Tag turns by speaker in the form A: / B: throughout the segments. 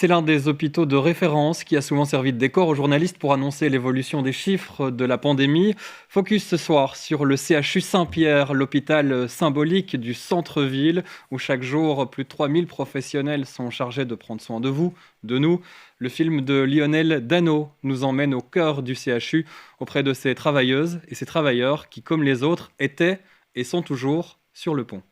A: C'est l'un des hôpitaux de référence qui a souvent servi de décor aux journalistes pour annoncer l'évolution des chiffres de la pandémie. Focus ce soir sur le CHU Saint-Pierre, l'hôpital symbolique du centre-ville, où chaque jour plus de 3000 professionnels sont chargés de prendre soin de vous, de nous. Le film de Lionel Dano nous emmène au cœur du CHU, auprès de ces travailleuses et ces travailleurs qui, comme les autres, étaient et sont toujours sur le pont.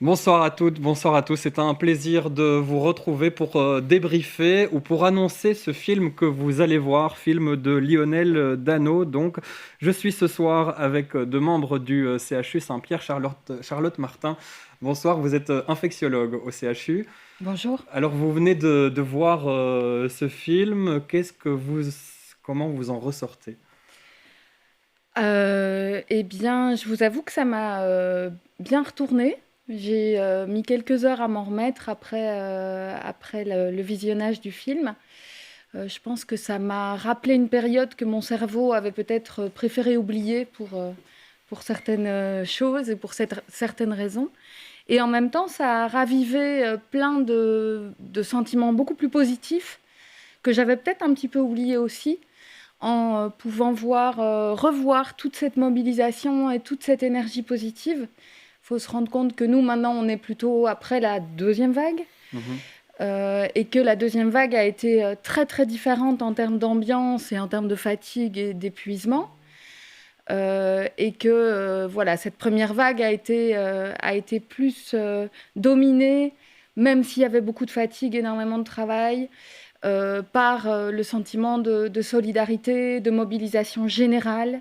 A: Bonsoir à toutes, bonsoir à tous. C'est un plaisir de vous retrouver pour débriefer ou pour annoncer ce film que vous allez voir, film de Lionel Dano. Donc, je suis ce soir avec deux membres du CHU Saint-Pierre, Charlotte Martin. Bonsoir, vous êtes infectiologue au CHU.
B: Bonjour.
A: Alors, vous venez de voir ce film. Comment vous en ressortez?
B: Eh bien, je vous avoue que ça m'a bien retourné. J'ai mis quelques heures à m'en remettre après le visionnage du film. Je pense que ça m'a rappelé une période que mon cerveau avait peut-être préféré oublier pour certaines choses et pour certaines raisons. Et en même temps, ça a ravivé plein de sentiments beaucoup plus positifs que j'avais peut-être un petit peu oubliés aussi, en pouvant revoir toute cette mobilisation et toute cette énergie positive. Il faut se rendre compte que nous, maintenant, on est plutôt après la deuxième vague. Et que la deuxième vague a été très, très différente en termes d'ambiance et en termes de fatigue et d'épuisement. Et que voilà, cette première vague a été plus dominée, même s'il y avait beaucoup de fatigue, énormément de travail, par le sentiment de solidarité, de mobilisation générale,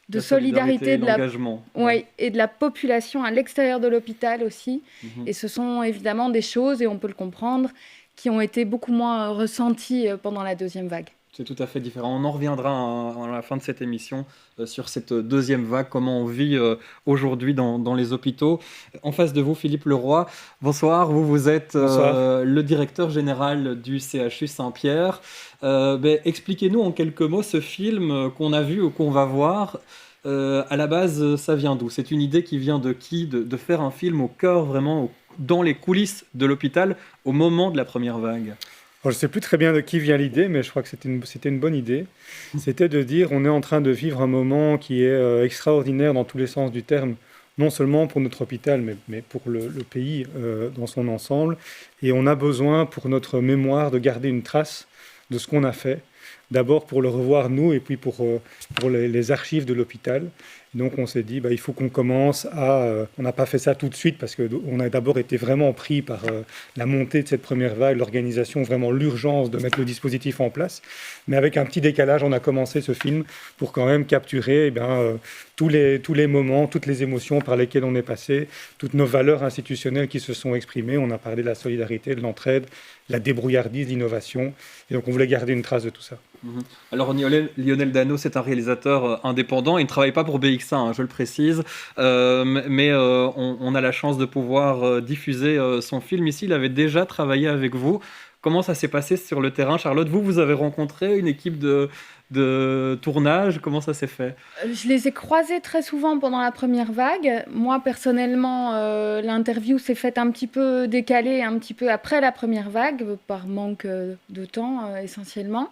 B: de solidarité de
A: l'engagement.
B: ouais, et de la population à l'extérieur de l'hôpital aussi. Et ce sont évidemment des choses, et on peut le comprendre, qui ont été beaucoup moins ressenties pendant la deuxième vague.
A: C'est tout à fait différent. On en reviendra à la fin de cette émission sur cette deuxième vague, comment on vit aujourd'hui dans les hôpitaux. En face de vous, Philippe Leroy. Bonsoir, vous êtes le directeur général du CHU Saint-Pierre. Expliquez-nous en quelques mots ce film qu'on a vu ou qu'on va voir. À la base, ça vient d'où? C'est une idée qui vient de qui? De faire un film au cœur, vraiment, dans les coulisses de l'hôpital, au moment de la première vague.
C: Alors, je ne sais plus très bien de qui vient l'idée, mais je crois que c'était une bonne idée. C'était de dire on est en train de vivre un moment qui est extraordinaire dans tous les sens du terme, non seulement pour notre hôpital, mais pour le pays dans son ensemble. Et on a besoin, pour notre mémoire, de garder une trace de ce qu'on a fait. D'abord pour le revoir, nous, et puis pour les archives de l'hôpital. Donc on s'est dit, il faut qu'on commence on n'a pas fait ça tout de suite parce qu'on a d'abord été vraiment pris par la montée de cette première vague, l'organisation, vraiment l'urgence de mettre le dispositif en place. Mais avec un petit décalage, on a commencé ce film pour quand même capturer tous les moments, toutes les émotions par lesquelles on est passé, toutes nos valeurs institutionnelles qui se sont exprimées. On a parlé de la solidarité, de l'entraide, la débrouillardise, l'innovation. Et donc on voulait garder une trace de tout ça.
A: Alors Lionel Dano, c'est un réalisateur indépendant, il ne travaille pas pour BX1, je le précise, mais on a la chance de pouvoir diffuser son film ici. Il avait déjà travaillé avec vous. Comment ça s'est passé sur le terrain, Charlotte? Vous avez rencontré une équipe de tournage, comment ça s'est fait?
B: Je les ai croisés très souvent pendant la première vague. Moi, personnellement, l'interview s'est faite un petit peu décalée, un petit peu après la première vague, par manque de temps essentiellement.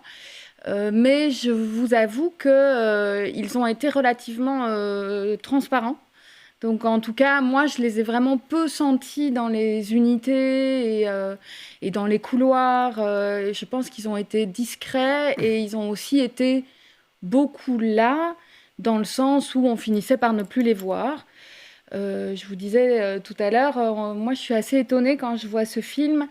B: Mais je vous avoue qu'ils ont été relativement transparents. Donc en tout cas, moi, je les ai vraiment peu sentis dans les unités et dans les couloirs. Je pense qu'ils ont été discrets et ils ont aussi été beaucoup là, dans le sens où on finissait par ne plus les voir. Je vous disais tout à l'heure, moi, je suis assez étonnée quand je vois ce film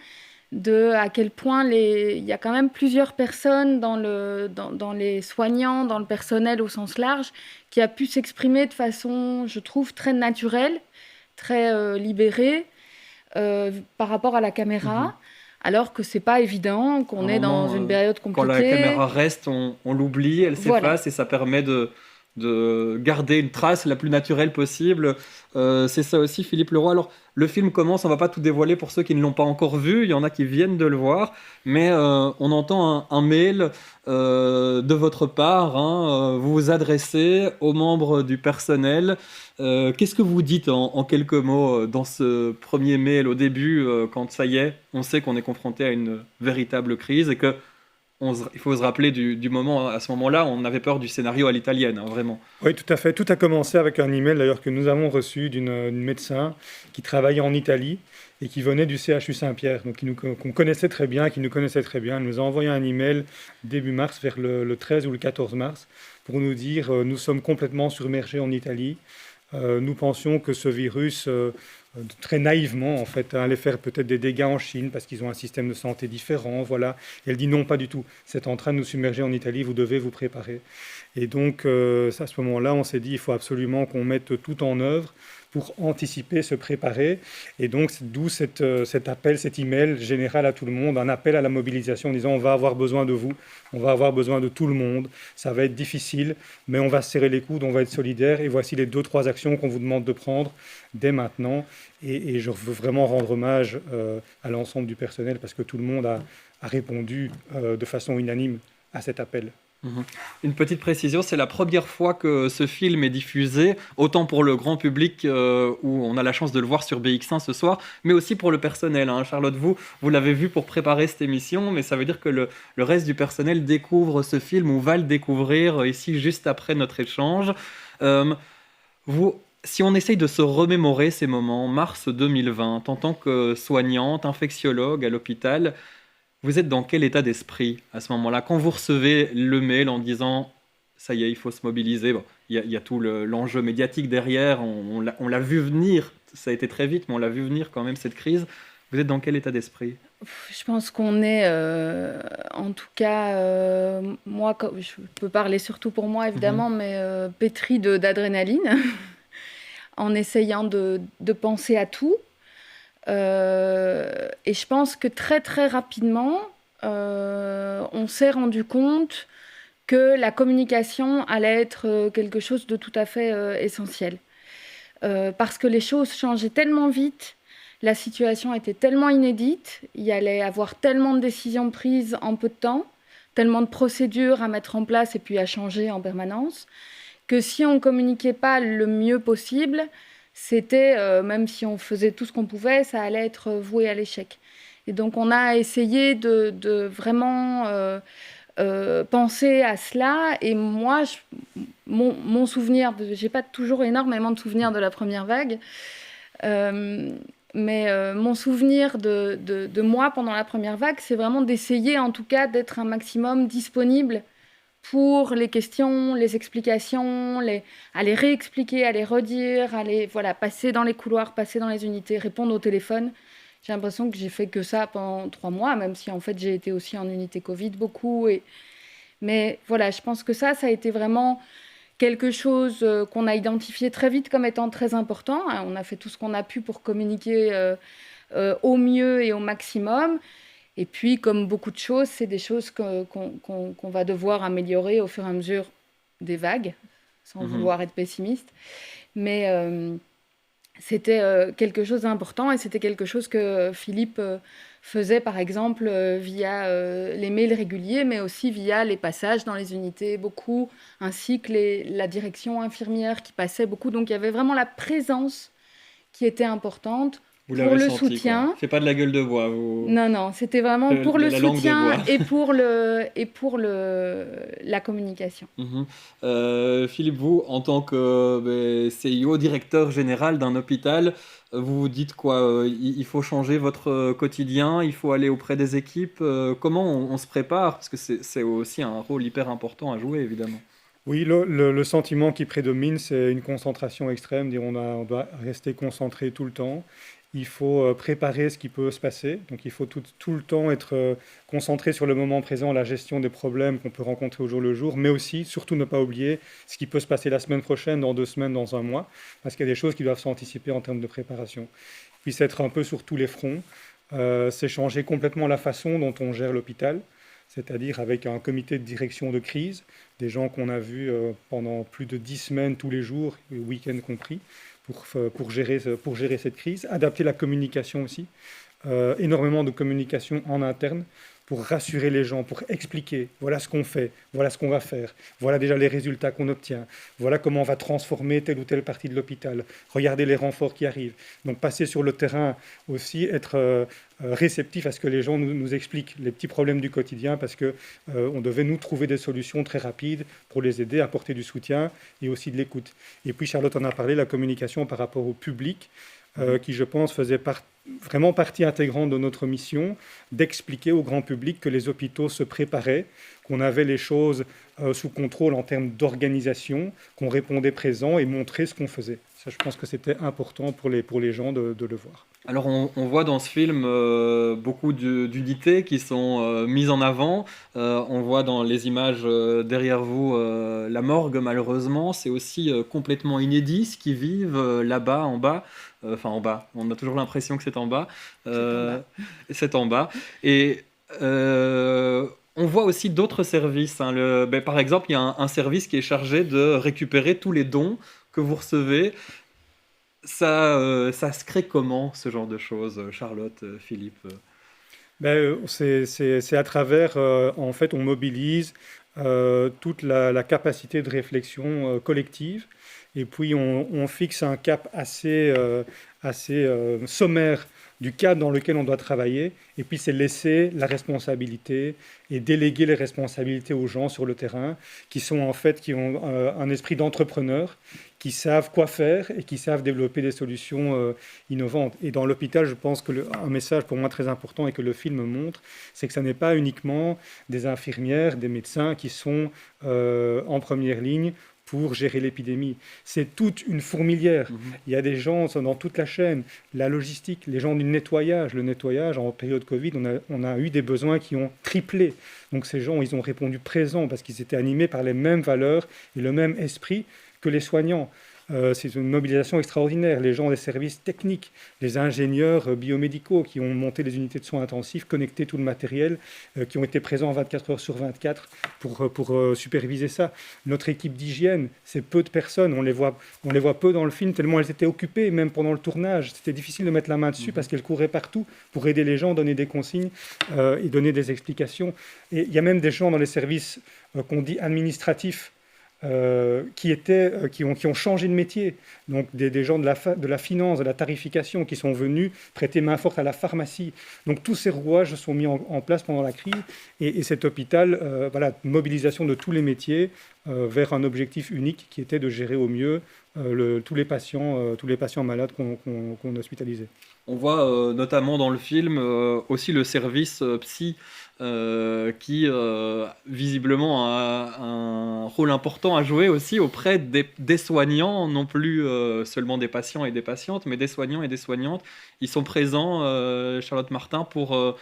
B: à quel point il y a quand même plusieurs personnes dans les soignants, dans le personnel au sens large, qui a pu s'exprimer de façon, je trouve, très naturelle, très libérée par rapport à la caméra, alors que c'est pas évident, qu'on est dans une période compliquée.
A: Quand la caméra reste, on l'oublie, elle s'efface, et ça permet de de garder une trace la plus naturelle possible. C'est ça aussi, Philippe Leroy. Alors, le film commence, on va pas tout dévoiler pour ceux qui ne l'ont pas encore vu, il y en a qui viennent de le voir, mais on entend un mail de votre part, hein, vous vous adressez aux membres du personnel. Qu'est-ce que vous dites en quelques mots dans ce premier mail au début, quand ça y est, on sait qu'on est confronté à une véritable crise et que il faut se rappeler du moment, à ce moment-là, on avait peur du scénario à l'italienne, hein, vraiment.
C: Oui, tout à fait. Tout a commencé avec un email d'ailleurs que nous avons reçu d'une médecin qui travaillait en Italie et qui venait du CHU Saint-Pierre, donc qu'on connaissait très bien, qui nous connaissait très bien. Elle nous a envoyé un email début mars, vers le 13 ou le 14 mars, pour nous dire nous sommes complètement submergés en Italie. Nous pensions que ce virus, très naïvement, en fait, allait faire peut-être des dégâts en Chine parce qu'ils ont un système de santé différent. Voilà. Et elle dit non, pas du tout. C'est en train de nous submerger en Italie, vous devez vous préparer. Et donc, à ce moment-là, on s'est dit il faut absolument qu'on mette tout en œuvre pour anticiper, se préparer. Et donc, d'où cet appel, cet email général à tout le monde, un appel à la mobilisation en disant on va avoir besoin de vous, on va avoir besoin de tout le monde, ça va être difficile, mais on va se serrer les coudes, on va être solidaires. Et voici les 2-3 actions qu'on vous demande de prendre dès maintenant. Et je veux vraiment rendre hommage à l'ensemble du personnel parce que tout le monde a répondu de façon unanime à cet appel.
A: Une petite précision, c'est la première fois que ce film est diffusé, autant pour le grand public où on a la chance de le voir sur BX1 ce soir, mais aussi pour le personnel, hein. Charlotte, vous l'avez vu pour préparer cette émission, mais ça veut dire que le reste du personnel découvre ce film ou va le découvrir ici juste après notre échange. Si on essaye de se remémorer ces moments, mars 2020, en tant que soignante, infectiologue à l'hôpital, vous êtes dans quel état d'esprit à ce moment-là? Quand vous recevez le mail en disant ça y est, il faut se mobiliser, bon, il y a tout l'enjeu médiatique derrière, on l'a vu venir, ça a été très vite, mais on l'a vu venir quand même cette crise. Vous êtes dans quel état d'esprit?
B: Je pense qu'on est, en tout cas, moi, je peux parler surtout pour moi évidemment, mais pétri d'adrénaline, en essayant de penser à tout. Et je pense que très très rapidement, on s'est rendu compte que la communication allait être quelque chose de tout à fait essentiel. Parce que les choses changeaient tellement vite, la situation était tellement inédite, il y allait avoir tellement de décisions prises en peu de temps, tellement de procédures à mettre en place et puis à changer en permanence, que si on ne communiquait pas le mieux possible, c'était, même si on faisait tout ce qu'on pouvait, ça allait être voué à l'échec. Et donc on a essayé de vraiment penser à cela. Et moi, mon souvenir, j'ai pas toujours énormément de souvenirs de la première vague, mais mon souvenir de moi pendant la première vague, c'est vraiment d'essayer en tout cas d'être un maximum disponible pour les questions, les explications, à les réexpliquer, à les redire, passer dans les couloirs, passer dans les unités, répondre au téléphone. J'ai l'impression que j'ai fait que ça pendant 3 mois, même si en fait j'ai été aussi en unité Covid beaucoup. Mais voilà, je pense que ça a été vraiment quelque chose qu'on a identifié très vite comme étant très important. On a fait tout ce qu'on a pu pour communiquer au mieux et au maximum. Et puis, comme beaucoup de choses, c'est des choses qu'on va devoir améliorer au fur et à mesure des vagues, sans vouloir être pessimiste. Mais c'était quelque chose d'important et c'était quelque chose que Philippe faisait, par exemple, via les mails réguliers, mais aussi via les passages dans les unités, beaucoup, ainsi que la direction infirmière qui passait beaucoup. Donc, il y avait vraiment la présence qui était importante.
A: Vous
B: pour
A: l'avez
B: le
A: senti,
B: soutien.
A: C'est pas de la gueule de bois.
B: Non, c'était vraiment pour le soutien et pour la communication.
A: Philippe, vous, en tant que CIO, directeur général d'un hôpital, vous vous dites quoi? Il faut changer votre quotidien, il faut aller auprès des équipes. Comment on se prépare? Parce que c'est aussi un rôle hyper important à jouer, évidemment.
C: Oui, le sentiment qui prédomine, c'est une concentration extrême. On doit rester concentré tout le temps. Il faut préparer ce qui peut se passer. Donc il faut tout le temps être concentré sur le moment présent, la gestion des problèmes qu'on peut rencontrer au jour le jour, mais aussi, surtout ne pas oublier ce qui peut se passer la semaine prochaine, dans 2 semaines, dans 1 mois, parce qu'il y a des choses qui doivent s'anticiper en termes de préparation. Puis c'est être un peu sur tous les fronts. C'est changer complètement la façon dont on gère l'hôpital. c'est-à-dire avec un comité de direction de crise, des gens qu'on a vus pendant plus de 10 semaines tous les jours, le week-end compris, pour gérer cette crise, adapter la communication aussi, énormément de communication en interne, pour rassurer les gens, pour expliquer, voilà ce qu'on fait, voilà ce qu'on va faire, voilà déjà les résultats qu'on obtient, voilà comment on va transformer telle ou telle partie de l'hôpital, regardez les renforts qui arrivent. Donc passer sur le terrain aussi, être réceptif à ce que les gens nous expliquent les petits problèmes du quotidien, parce qu'on devait nous trouver des solutions très rapides pour les aider, apporter du soutien et aussi de l'écoute. Et puis Charlotte en a parlé, la communication par rapport au public, qui je pense faisait vraiment partie intégrante de notre mission, d'expliquer au grand public que les hôpitaux se préparaient, qu'on avait les choses sous contrôle en termes d'organisation, qu'on répondait présent et montrer ce qu'on faisait. Ça, je pense que c'était important pour les gens de le voir.
A: Alors on voit dans ce film beaucoup d'unités qui sont mises en avant. On voit dans les images derrière vous la morgue, malheureusement. C'est aussi complètement inédit ce qu'ils vivent là-bas, en bas. Enfin en bas, on a toujours l'impression que c'est en bas. C'est en bas. Et on voit aussi d'autres services. Hein. Par exemple, il y a un service qui est chargé de récupérer tous les dons que vous recevez. Ça se crée comment, ce genre de choses, Charlotte, Philippe?
C: C'est à travers, en fait, on mobilise toute la capacité de réflexion collective, et puis on fixe un cap assez sommaire du cadre dans lequel on doit travailler, et puis c'est laisser la responsabilité et déléguer les responsabilités aux gens sur le terrain, qui ont un esprit d'entrepreneur, qui savent quoi faire et qui savent développer des solutions innovantes. Et dans l'hôpital, je pense un message pour moi très important et que le film montre, c'est que ce n'est pas uniquement des infirmières, des médecins qui sont en première ligne pour gérer l'épidémie. C'est toute une fourmilière. Il y a des gens dans toute la chaîne, la logistique, les gens du nettoyage. Le nettoyage, en période Covid, on a eu des besoins qui ont triplé. Donc ces gens, ils ont répondu présent parce qu'ils étaient animés par les mêmes valeurs et le même esprit que les soignants. C'est une mobilisation extraordinaire. Les gens des services techniques, les ingénieurs biomédicaux qui ont monté les unités de soins intensifs, connecté tout le matériel, qui ont été présents 24 heures sur 24 pour superviser ça. Notre équipe d'hygiène, c'est peu de personnes. On les voit peu dans le film, tellement elles étaient occupées, même pendant le tournage. C'était difficile de mettre la main dessus parce qu'elles couraient partout pour aider les gens, donner des consignes et donner des explications. Et il y a même des gens dans les services qu'on dit administratifs, qui ont changé de métier, donc des gens de la finance, de la tarification, qui sont venus prêter main forte à la pharmacie. Donc tous ces rouages sont mis en place pendant la crise, et cet hôpital, mobilisation de tous les métiers vers un objectif unique qui était de gérer au mieux tous les patients malades qu'on hospitalisait.
A: On voit notamment dans le film aussi le service psy qui visiblement a un rôle important à jouer aussi auprès des soignants, non plus seulement des patients et des patientes, mais des soignants et des soignantes. Ils sont présents, Charlotte Martin, pour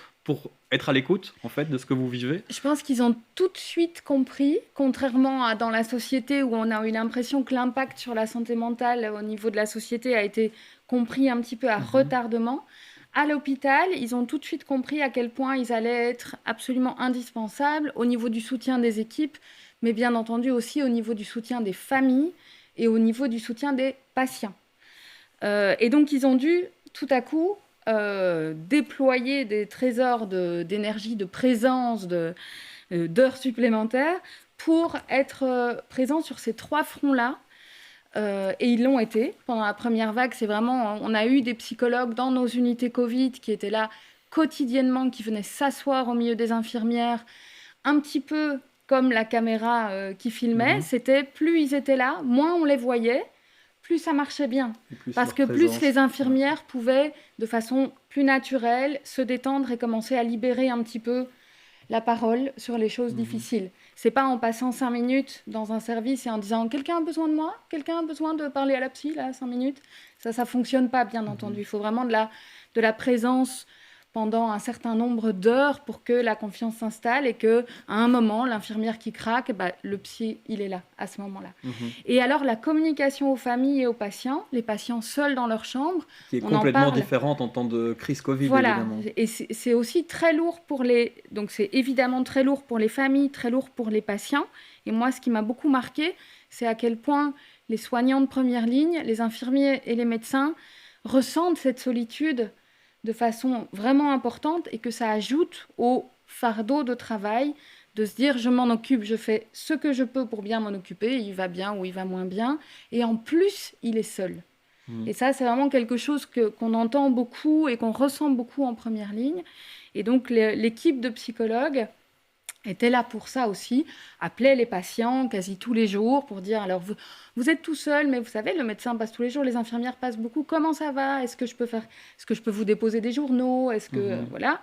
A: être à l'écoute en fait de ce que vous vivez.
B: Je pense qu'ils ont tout de suite compris, contrairement à dans la société où on a eu l'impression que l'impact sur la santé mentale au niveau de la société a été compris un petit peu à retardement. À l'hôpital, ils ont tout de suite compris à quel point ils allaient être absolument indispensables au niveau du soutien des équipes, mais bien entendu aussi au niveau du soutien des familles et au niveau du soutien des patients. Et donc, ils ont dû tout à coup déployer des trésors d'énergie, de présence, d'heures supplémentaires pour être présents sur ces trois fronts-là. Et ils l'ont été. Pendant la première vague, on a eu des psychologues dans nos unités Covid qui étaient là quotidiennement, qui venaient s'asseoir au milieu des infirmières, un petit peu comme la caméra qui filmait. C'était plus ils étaient là, moins on les voyait, plus ça marchait bien. Parce que plus les infirmières pouvaient, de façon plus naturelle, se détendre et commencer à libérer un petit peu la parole sur les choses difficiles. C'est pas en passant 5 minutes dans un service et en disant « Quelqu'un a besoin de moi ? Quelqu'un a besoin de parler à la psy, là, 5 minutes ?» Ça fonctionne pas, bien entendu. Il faut vraiment de la présence pendant un certain nombre d'heures pour que la confiance s'installe et qu'à un moment, l'infirmière qui craque, le psy, il est là, à ce moment-là. Et alors, la communication aux familles et aux patients, les patients seuls dans leur chambre,
A: qui est complètement différente en temps de crise Covid, évidemment.
B: Et c'est aussi très lourd donc c'est évidemment très lourd pour les familles, très lourd pour les patients. Et moi, ce qui m'a beaucoup marqué, c'est à quel point les soignants de première ligne, les infirmiers et les médecins ressentent cette solitude de façon vraiment importante et que ça ajoute au fardeau de travail de se dire je m'en occupe, je fais ce que je peux pour bien m'en occuper, il va bien ou il va moins bien, et en plus, il est seul. Et ça, c'est vraiment quelque chose qu'on entend beaucoup et qu'on ressent beaucoup en première ligne. Et donc, l'équipe de psychologues était là pour ça aussi, appelait les patients quasi tous les jours pour dire, alors vous êtes tout seul, mais vous savez, le médecin passe tous les jours, les infirmières passent beaucoup, comment ça va? Est-ce que je peux vous déposer des journaux? Voilà.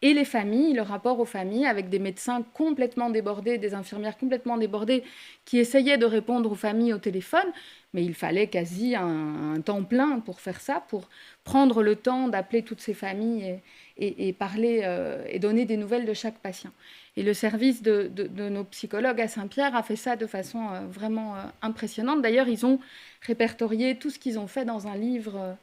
B: Et les familles, le rapport aux familles, avec des médecins complètement débordés, des infirmières complètement débordées, qui essayaient de répondre aux familles au téléphone, mais il fallait quasi un temps plein pour faire ça, pour prendre le temps d'appeler toutes ces familles et parler et donner des nouvelles de chaque patient. Et le service de nos psychologues à Saint-Pierre a fait ça de façon vraiment impressionnante. D'ailleurs, ils ont répertorié tout ce qu'ils ont fait dans un livre.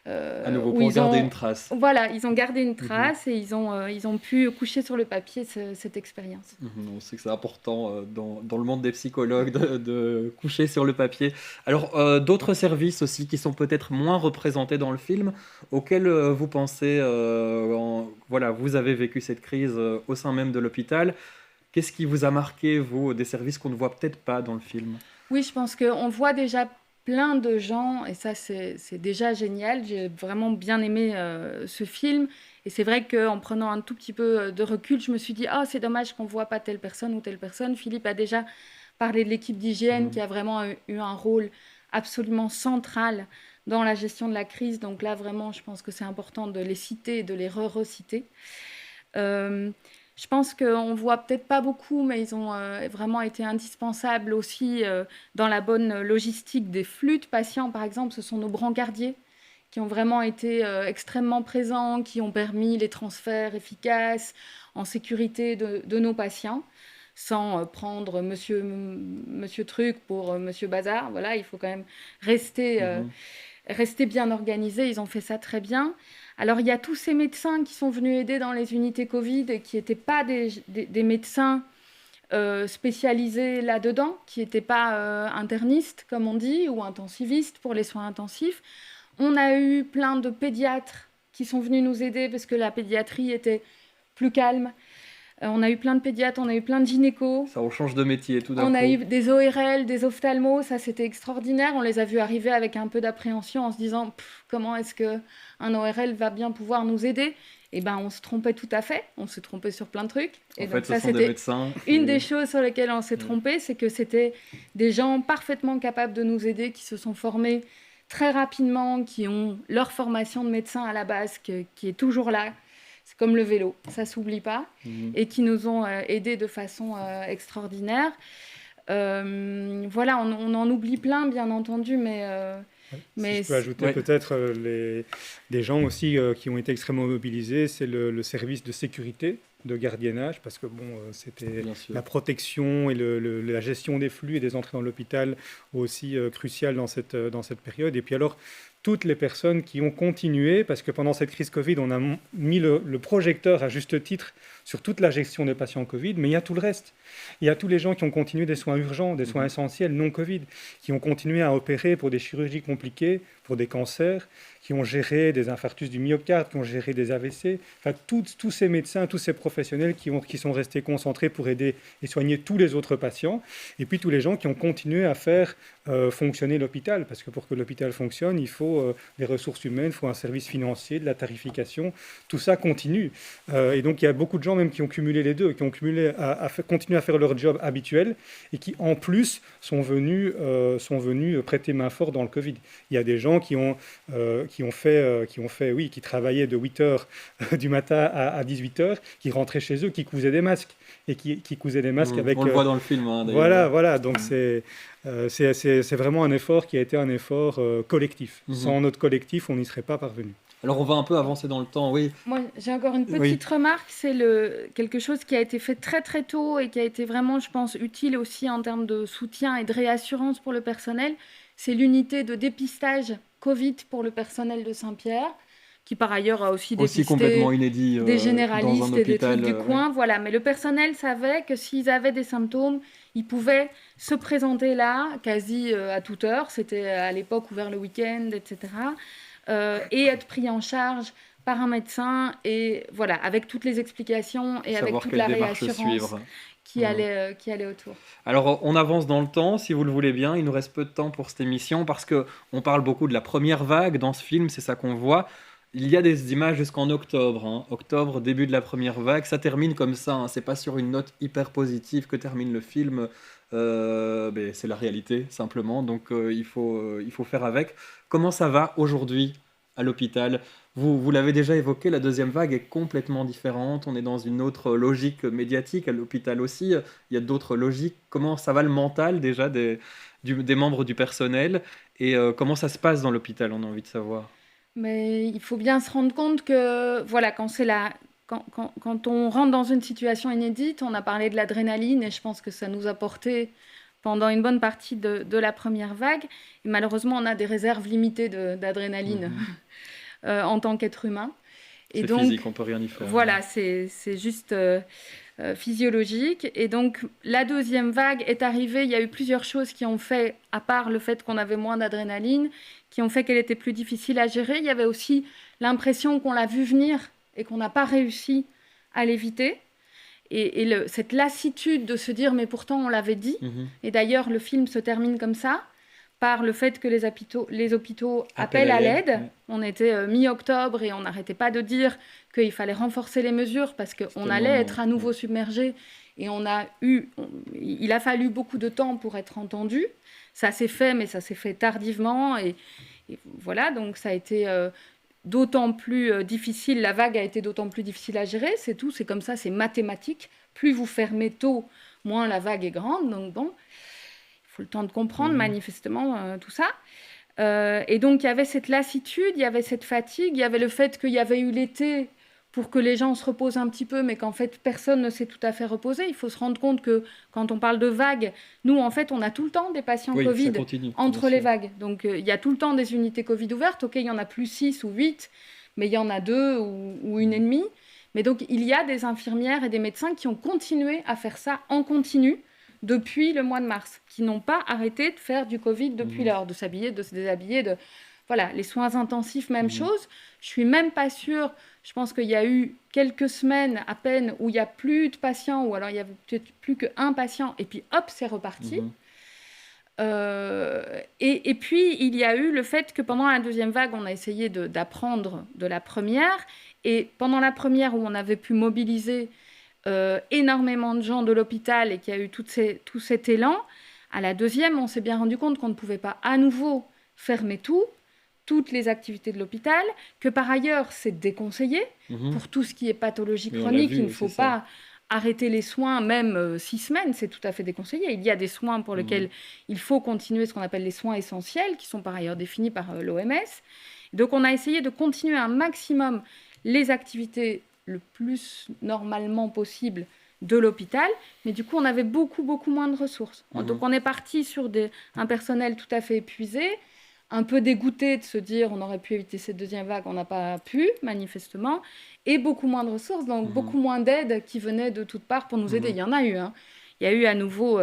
A: À nouveau, pour garder une trace.
B: Voilà, ils ont gardé une trace et ils ont pu coucher sur le papier cette expérience.
A: On sait que c'est important dans le monde des psychologues de coucher sur le papier. Alors, d'autres services aussi qui sont peut-être moins représentés dans le film, auxquels vous pensez, voilà, vous avez vécu cette crise au sein même de l'hôpital. Qu'est-ce qui vous a marqué, vous, des services qu'on ne voit peut-être pas dans le film?
B: Oui, je pense qu'on voit déjà plein de gens, et ça c'est déjà génial. J'ai vraiment bien aimé ce film, et c'est vrai qu'en prenant un tout petit peu de recul, je me suis dit c'est dommage qu'on ne voit pas telle personne ou telle personne. Philippe a déjà parlé de l'équipe d'hygiène qui a vraiment eu un rôle absolument central dans la gestion de la crise, donc là vraiment je pense que c'est important de les citer et de les reciter. Je pense qu'on ne voit peut-être pas beaucoup, mais ils ont vraiment été indispensables aussi dans la bonne logistique des flux de patients. Par exemple, ce sont nos brancardiers qui ont vraiment été extrêmement présents, qui ont permis les transferts efficaces, en sécurité de nos patients, sans prendre monsieur Truc pour monsieur Bazar. Voilà, il faut quand même rester bien organisé. Ils ont fait ça très bien. Alors, il y a tous ces médecins qui sont venus aider dans les unités Covid et qui n'étaient pas des médecins spécialisés là-dedans, qui n'étaient pas internistes, comme on dit, ou intensivistes pour les soins intensifs. On a eu plein de pédiatres qui sont venus nous aider parce que la pédiatrie était plus calme. On a eu plein de pédiatres, on a eu plein de gynécos.
A: Ça, on change de métier tout d'un coup.
B: On a eu des ORL, des ophtalmos, ça c'était extraordinaire. On les a vus arriver avec un peu d'appréhension en se disant comment est-ce qu'un ORL va bien pouvoir nous aider? Eh bien, on se trompait tout à fait. On se trompait sur plein de trucs.
A: Et donc, ça, c'était
B: une des choses sur lesquelles on s'est trompé, c'est que c'était des gens parfaitement capables de nous aider, qui se sont formés très rapidement, qui ont leur formation de médecin à la base, qui est toujours là. C'est comme le vélo, ça ne s'oublie pas, et qui nous ont aidés de façon extraordinaire. Voilà, on en oublie plein, bien entendu, mais
C: si je peux ajouter peut-être des gens aussi qui ont été extrêmement mobilisés, c'est le service de sécurité, de gardiennage, parce que c'était la protection et la gestion des flux et des entrées dans l'hôpital aussi cruciale dans cette période. Et puis alors, toutes les personnes qui ont continué, parce que pendant cette crise Covid, on a mis le projecteur à juste titre sur toute la gestion des patients Covid, mais il y a tout le reste. Il y a tous les gens qui ont continué des soins urgents, des soins essentiels, non Covid, qui ont continué à opérer pour des chirurgies compliquées, pour des cancers, qui ont géré des infarctus du myocarde, qui ont géré des AVC. Enfin, tous ces médecins, tous ces professionnels qui sont restés concentrés pour aider et soigner tous les autres patients. Et puis tous les gens qui ont continué à faire fonctionner l'hôpital, parce que pour que l'hôpital fonctionne, il faut des ressources humaines, il faut un service financier, de la tarification. Tout ça continue. Et donc il y a beaucoup de gens même qui ont cumulé les deux, qui ont continué à faire leur job habituel et qui en plus sont venus prêter main forte dans le Covid. Il y a des gens qui travaillaient de 8h du matin à 18h, qui rentraient chez eux, qui cousaient des masques et qui cousaient des masques avec.
A: On le voit dans le film. D'ailleurs.
C: Voilà. Donc c'est vraiment un effort qui a été un effort collectif. Sans notre collectif, on n'y serait pas parvenu.
A: Alors on va un peu avancer dans le temps, oui.
B: Moi, j'ai encore une petite remarque, c'est quelque chose qui a été fait très très tôt et qui a été vraiment, je pense, utile aussi en termes de soutien et de réassurance pour le personnel. C'est l'unité de dépistage Covid pour le personnel de Saint-Pierre, qui par ailleurs a aussi dépisté
A: complètement inédit
B: des
A: dans un
B: généralistes et des
A: hôpital.
B: trucs du coin. Voilà. Mais le personnel savait que s'ils avaient des symptômes, ils pouvaient se présenter là, quasi à toute heure. C'était à l'époque ouvert le week-end, etc. Et être pris en charge par un médecin, et voilà, avec toutes les explications et avec toute la réassurance qui allait autour.
A: Alors, on avance dans le temps, si vous le voulez bien. Il nous reste peu de temps pour cette émission parce qu'on parle beaucoup de la première vague dans ce film, c'est ça qu'on voit. Il y a des images jusqu'en octobre. Octobre, début de la première vague. Ça termine comme ça. C'est pas sur une note hyper positive que termine le film. C'est la réalité, simplement. Donc, il faut faire avec. Comment ça va aujourd'hui à l'hôpital? Vous l'avez déjà évoqué, la deuxième vague est complètement différente. On est dans une autre logique médiatique à l'hôpital aussi. Il y a d'autres logiques. Comment ça va le mental déjà des membres du personnel et comment ça se passe dans l'hôpital, on a envie de savoir.
B: Mais il faut bien se rendre compte que voilà, quand on rentre dans une situation inédite, on a parlé de l'adrénaline et je pense que ça nous a porté pendant une bonne partie de la première vague. Et malheureusement, on a des réserves limitées d'adrénaline. En tant qu'être humain.
A: Et c'est donc, physique, on ne peut rien y faire.
B: Voilà, c'est juste physiologique. Et donc, la deuxième vague est arrivée. Il y a eu plusieurs choses qui ont fait, à part le fait qu'on avait moins d'adrénaline, qui ont fait qu'elle était plus difficile à gérer. Il y avait aussi l'impression qu'on l'a vu venir et qu'on n'a pas réussi à l'éviter. Et cette lassitude de se dire, mais pourtant on l'avait dit. Et d'ailleurs, le film se termine comme ça, par le fait que les hôpitaux appellent à l'aide. Ouais. On était mi-octobre et on n'arrêtait pas de dire qu'il fallait renforcer les mesures parce qu'on allait être à nouveau submergé. Et il a fallu beaucoup de temps pour être entendu. Ça s'est fait, mais ça s'est fait tardivement. Et voilà, donc ça a été d'autant plus difficile. La vague a été d'autant plus difficile à gérer. C'est tout, c'est comme ça, c'est mathématique. Plus vous fermez tôt, moins la vague est grande. Donc bon... Il faut le temps de comprendre, manifestement, tout ça. Et donc, il y avait cette lassitude, il y avait cette fatigue, il y avait le fait qu'il y avait eu l'été pour que les gens se reposent un petit peu, mais qu'en fait, personne ne s'est tout à fait reposé. Il faut se rendre compte que quand on parle de vagues, nous, en fait, on a tout le temps des patients Covid entre les vagues. Donc, il y a tout le temps des unités Covid ouvertes. OK, il y en a plus 6 ou 8, mais il y en a 2 ou une et demie. Mais donc, il y a des infirmières et des médecins qui ont continué à faire ça en continu depuis le mois de mars, qui n'ont pas arrêté de faire du Covid depuis lors, de s'habiller, de se déshabiller, voilà, les soins intensifs, même chose. Je suis même pas sûre, je pense qu'il y a eu quelques semaines à peine où il n'y a plus de patients, ou alors il y avait peut-être plus qu'un patient, et puis hop, c'est reparti. Et puis, il y a eu le fait que pendant la deuxième vague, on a essayé d'apprendre de la première, et pendant la première où on avait pu mobiliser énormément de gens de l'hôpital et qu'il y a eu tout cet élan, à la deuxième, on s'est bien rendu compte qu'on ne pouvait pas à nouveau fermer toutes les activités de l'hôpital, que par ailleurs, c'est déconseillé pour tout ce qui est pathologie chronique. Il ne faut pas arrêter les soins, même 6 semaines, c'est tout à fait déconseillé. Il y a des soins pour lesquels il faut continuer ce qu'on appelle les soins essentiels, qui sont par ailleurs définis par l'OMS. Donc, on a essayé de continuer un maximum les activités le plus normalement possible de l'hôpital, mais du coup, on avait beaucoup moins de ressources. Donc, on est parti sur un personnel tout à fait épuisé, un peu dégoûté de se dire on aurait pu éviter cette deuxième vague, on n'a pas pu, manifestement, et beaucoup moins de ressources, donc beaucoup moins d'aide qui venait de toutes parts pour nous aider. Il y en a eu, Il y a eu à nouveau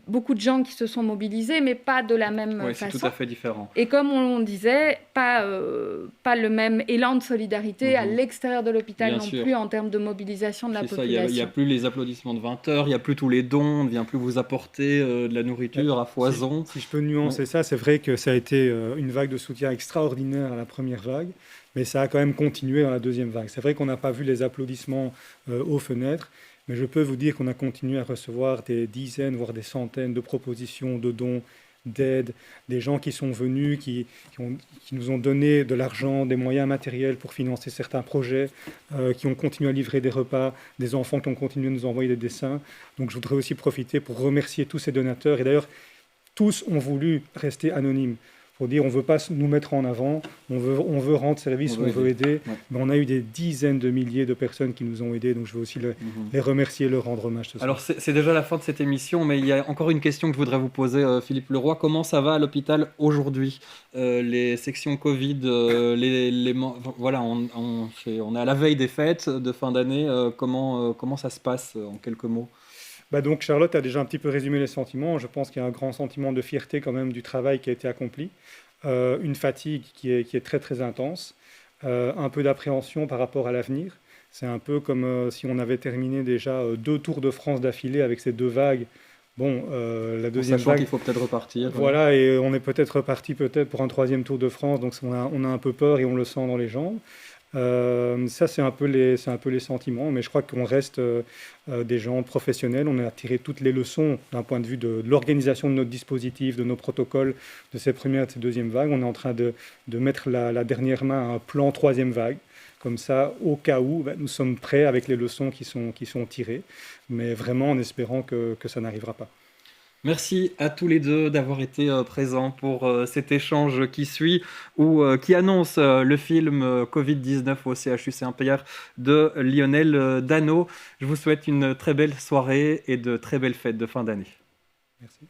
B: beaucoup de gens qui se sont mobilisés, mais pas de la même façon.
A: C'est tout à fait différent.
B: Et comme on disait, pas le même élan de solidarité à l'extérieur de l'hôpital plus en termes de mobilisation de la population.
A: Il n'y a plus les applaudissements de 20 heures, il n'y a plus tous les dons, on ne vient plus vous apporter de la nourriture à foison.
C: Si je peux nuancer ça, c'est vrai que ça a été une vague de soutien extraordinaire à la première vague, mais ça a quand même continué dans la deuxième vague. C'est vrai qu'on n'a pas vu les applaudissements aux fenêtres, mais je peux vous dire qu'on a continué à recevoir des dizaines, voire des centaines de propositions, de dons, d'aides, des gens qui sont venus, qui nous ont donné de l'argent, des moyens matériels pour financer certains projets, qui ont continué à livrer des repas, des enfants qui ont continué à nous envoyer des dessins. Donc je voudrais aussi profiter pour remercier tous ces donateurs. Et d'ailleurs, tous ont voulu rester anonymes. pour dire on ne veut pas nous mettre en avant, on veut rendre service, on veut aider.
A: Ouais.
C: Mais on a eu des dizaines de milliers de personnes qui nous ont aidés, donc je veux aussi les remercier et leur rendre hommage ce soir.
A: Alors c'est déjà la fin de cette émission, mais il y a encore une question que je voudrais vous poser, Philippe Leroy. Comment ça va à l'hôpital aujourd'hui? Les sections Covid, voilà, on est à la veille des fêtes de fin d'année. Comment ça se passe en quelques mots?
C: Donc Charlotte a déjà un petit peu résumé les sentiments. Je pense qu'il y a un grand sentiment de fierté quand même du travail qui a été accompli. Une fatigue qui est très très intense. Un peu d'appréhension par rapport à l'avenir. C'est un peu comme si on avait terminé déjà 2 Tours de France d'affilée avec ces 2 vagues. La deuxième vague,
A: qu'il faut peut-être repartir.
C: Voilà, et on est peut-être reparti pour un 3e Tour de France, donc on a un peu peur et on le sent dans les jambes. Ça, c'est un peu les sentiments, mais je crois qu'on reste des gens professionnels. On a tiré toutes les leçons d'un point de vue de l'organisation de notre dispositif, de nos protocoles, de ces premières et de ces deuxièmes vagues. On est en train de mettre la dernière main à un plan 3e vague. Comme ça, au cas où, nous sommes prêts avec les leçons qui sont tirées, mais vraiment en espérant que ça n'arrivera pas.
A: Merci à tous les deux d'avoir été présents pour cet échange qui suit ou qui annonce le film Covid-19 au CHU Saint-Pierre de Lionel Dano. Je vous souhaite une très belle soirée et de très belles fêtes de fin d'année.
C: Merci.